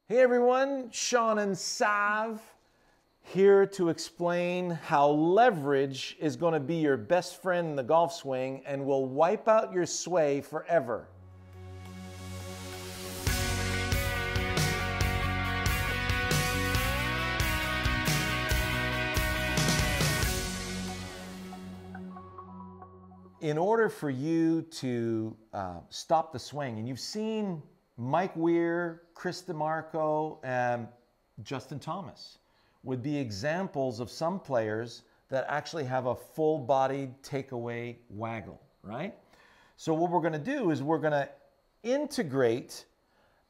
Hey everyone, Shawn and Sav here to explain how leverage is going to be your best friend in the golf swing and will wipe out your sway forever. In order for you to stop the swing, and you've seen Mike Weir, Chris DeMarco, and Justin Thomas would be examples of some players that actually have a full-bodied takeaway waggle, right? So what we're going to do is we're going to integrate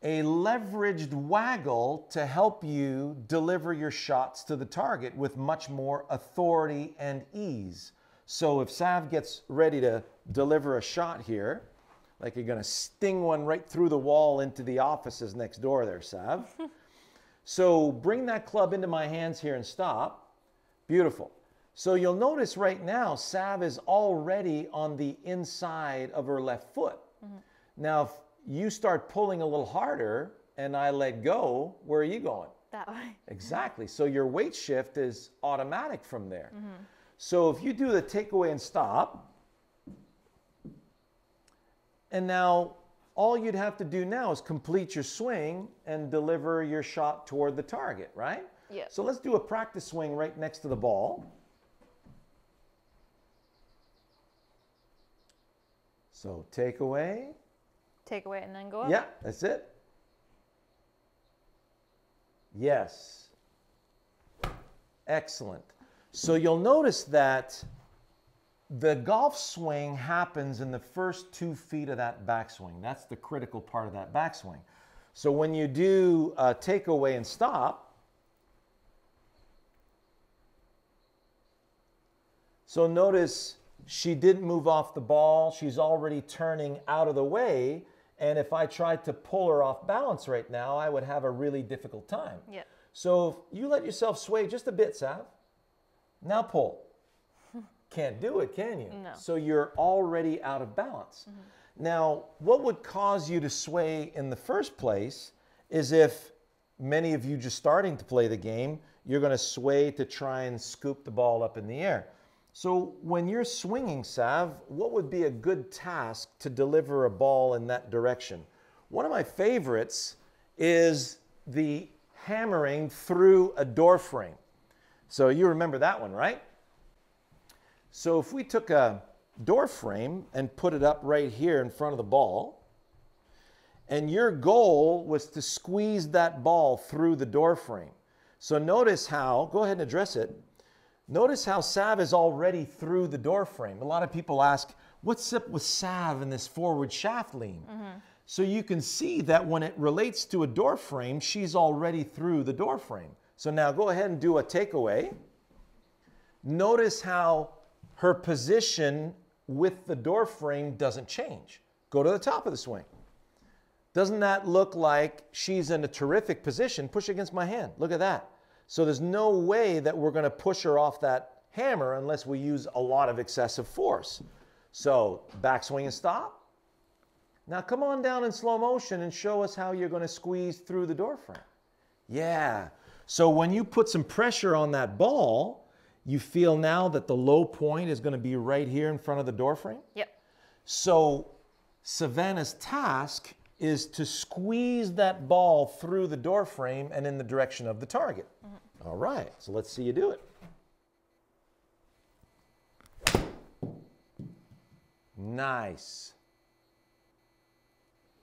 a leveraged waggle to help you deliver your shots to the target with much more authority and ease. So if Sav gets ready to deliver a shot here, like you're going to sting one right through the wall into the offices next door there, Sav. So bring that club into my hands here and stop. Beautiful. So you'll notice right now, Sav is already on the inside of her left foot. Now, if you start pulling a little harder and I let go, where are you going? That way. Exactly. So your weight shift is automatic from there. So if you do the takeaway and stop, and now all you'd have to do now is complete your swing and deliver your shot toward the target, right? Yeah. So let's do a practice swing right next to the ball. So take away. Take away and then go up. Yeah, that's it. Yes. Excellent. So you'll notice that the golf swing happens in the first 2 feet of that backswing. That's the critical part of that backswing. So when you do take away and stop, so notice she didn't move off the ball. She's already turning out of the way. And if I tried to pull her off balance right now, I would have a really difficult time. Yeah. So if you let yourself sway just a bit, Sav. Now pull. Can't do it, can you? No. So you're already out of balance. Now, what would cause you to sway in the first place is if many of you just starting to play the game, you're going to sway to try and scoop the ball up in the air. So when you're swinging, Sav, what would be a good task to deliver a ball in that direction? One of my favorites is the hammering through a door frame. So you remember that one, right? So if we took a door frame and put it up right here in front of the ball, and your goal was to squeeze that ball through the door frame. So notice how, go ahead and address it. Notice how Sav is already through the door frame. A lot of people ask, what's up with Sav and this forward shaft lean? So you can see that when it relates to a door frame, she's already through the door frame. So now go ahead and do a takeaway. Notice how her position with the door frame doesn't change. Go to the top of the swing. Doesn't that look like she's in a terrific position? Push against my hand. Look at that. So there's no way that we're going to push her off that hammer unless we use a lot of excessive force. So backswing and stop. Now come on down in slow motion and show us how you're going to squeeze through the door frame. Yeah. So when you put some pressure on that ball, you feel now that the low point is going to be right here in front of the door frame? Yep. So Savannah's task is to squeeze that ball through the door frame and in the direction of the target. All right, so let's see you do it. Nice.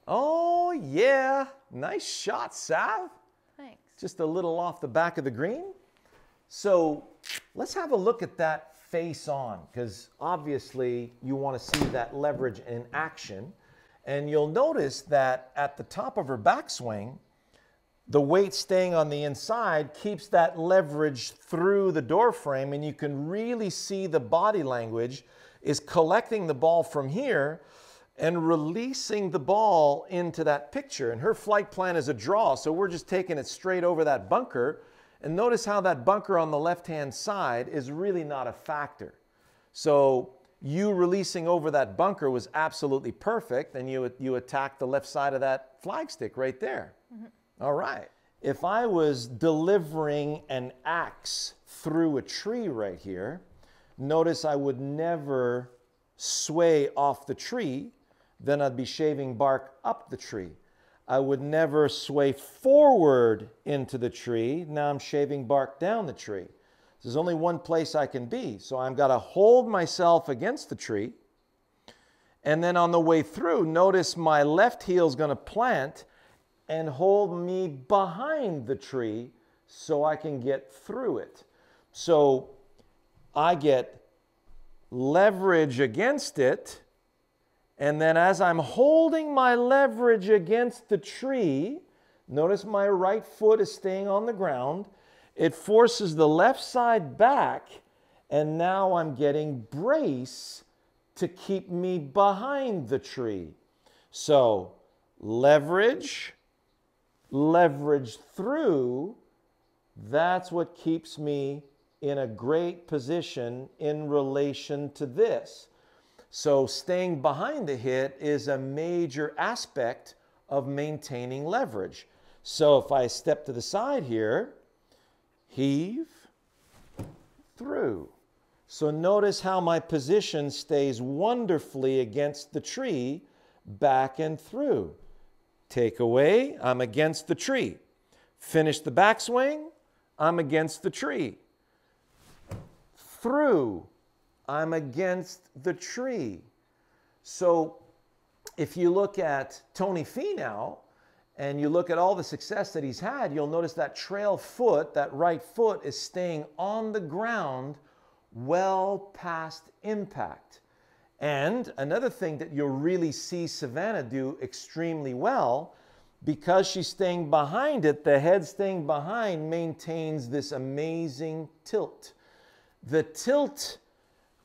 Oh, yeah. Nice shot, Sav. Thanks. Just a little off the back of the green. So let's have a look at that face on, because obviously you want to see that leverage in action. And you'll notice that at the top of her backswing, the weight staying on the inside keeps that leverage through the door frame, and you can really see the body language is collecting the ball from here and releasing the ball into that picture. And her flight plan is a draw, so we're just taking it straight over that bunker. And notice how that bunker on the left-hand side is really not a factor. So you releasing over that bunker was absolutely perfect, and you attacked the left side of that flagstick right there. All right. if I was delivering an axe through a tree right here, notice I would never sway off the tree, then I'd be shaving bark up the tree. I would never sway forward into the tree, now I'm shaving bark down the tree. There's only one place I can be, so I've got to hold myself against the tree, and then on the way through, notice my left heel is going to plant and hold me behind the tree so I can get through it. So I get leverage against it, and then as I'm holding my leverage against the tree, notice my right foot is staying on the ground. It forces the left side back, and now I'm getting brace to keep me behind the tree. So leverage, leverage through, that's what keeps me in a great position in relation to this. So staying behind the hit is a major aspect of maintaining leverage. So if I step to the side here, heave, through. So notice how my position stays wonderfully against the tree, back and through. Take away, I'm against the tree. Finish the backswing, I'm against the tree. Through, I'm against the tree. So if you look at Tony Fee now, and you look at all the success that he's had, you'll notice that trail foot, that right foot, is staying on the ground well past impact. And another thing that you'll really see Savannah do extremely well, because she's staying behind it, the head staying behind maintains this amazing tilt. The tilt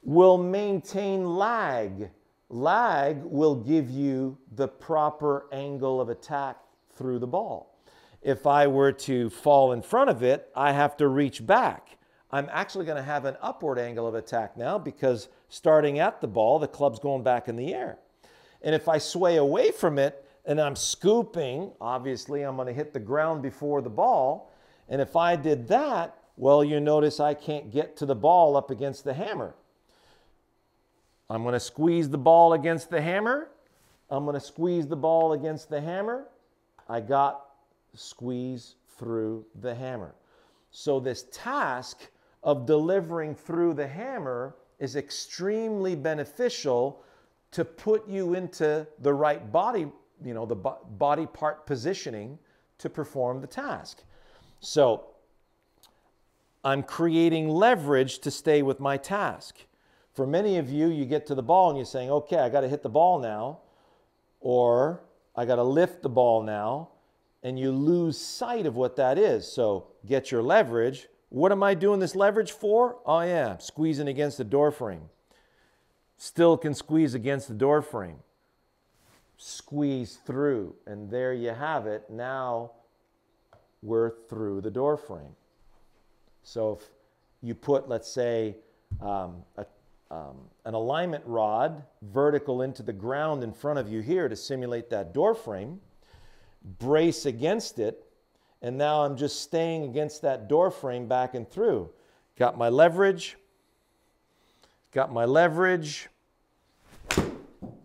will maintain lag. Lag will give you the proper angle of attack through the ball. If I were to fall in front of it, I have to reach back. I'm actually going to have an upward angle of attack now, because starting at the ball, the club's going back in the air. And if I sway away from it and I'm scooping, obviously I'm going to hit the ground before the ball. And if I did that, well, you notice I can't get to the ball up against the hammer. I'm going to squeeze the ball against the hammer. I'm going to squeeze the ball against the hammer. I got squeeze through the hammer. So this task of delivering through the hammer is extremely beneficial to put you into the right body, the body part positioning to perform the task. So I'm creating leverage to stay with my task. For many of you, you get to the ball and you're saying, okay, I got to hit the ball now, or I got to lift the ball now, and you lose sight of what that is. So get your leverage. What am I doing this leverage for? Oh yeah, squeezing against the door frame. Still can squeeze against the door frame. Squeeze through, and there you have it. Now we're through the door frame. So if you put, let's say, an alignment rod vertical into the ground in front of you here to simulate that door frame, brace against it, and now I'm just staying against that door frame back and through. Got my leverage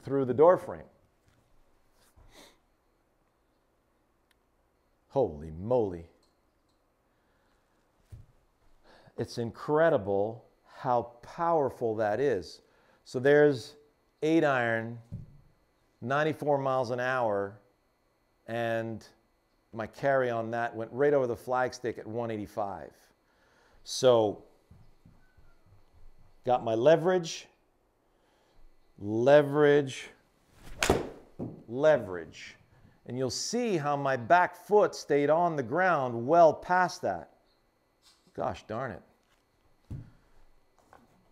through the door frame. Holy moly. It's incredible how powerful that is. So there's 8-iron, 94 miles an hour, and my carry on that went right over the flagstick at 185. So got my leverage, and you'll see how my back foot stayed on the ground well past that. Gosh darn it.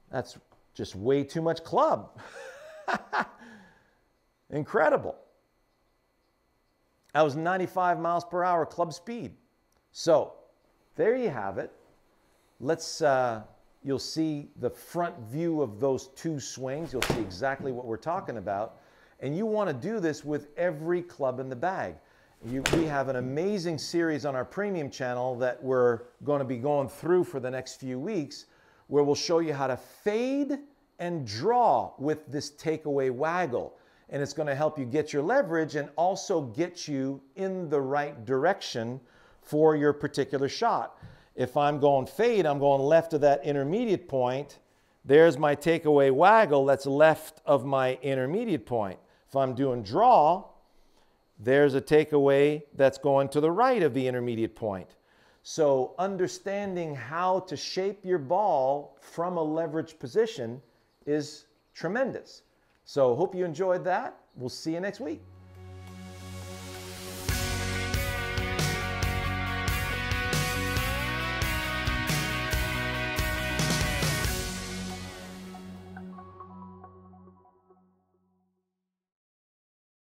That's just way too much club. Incredible. That was 95 miles per hour club speed. So there you have it. Let's, you'll see the front view of those two swings. You'll see exactly what we're talking about. And you want to do this with every club in the bag. We have an amazing series on our premium channel that we're going to be going through for the next few weeks, where we'll show you how to fade and draw with this takeaway waggle. And it's going to help you get your leverage and also get you in the right direction for your particular shot. If I'm going fade, I'm going left of that intermediate point. There's my takeaway waggle that's left of my intermediate point. If I'm doing draw, there's a takeaway that's going to the right of the intermediate point. So understanding how to shape your ball from a leverage position is tremendous. So hope you enjoyed that. We'll see you next week.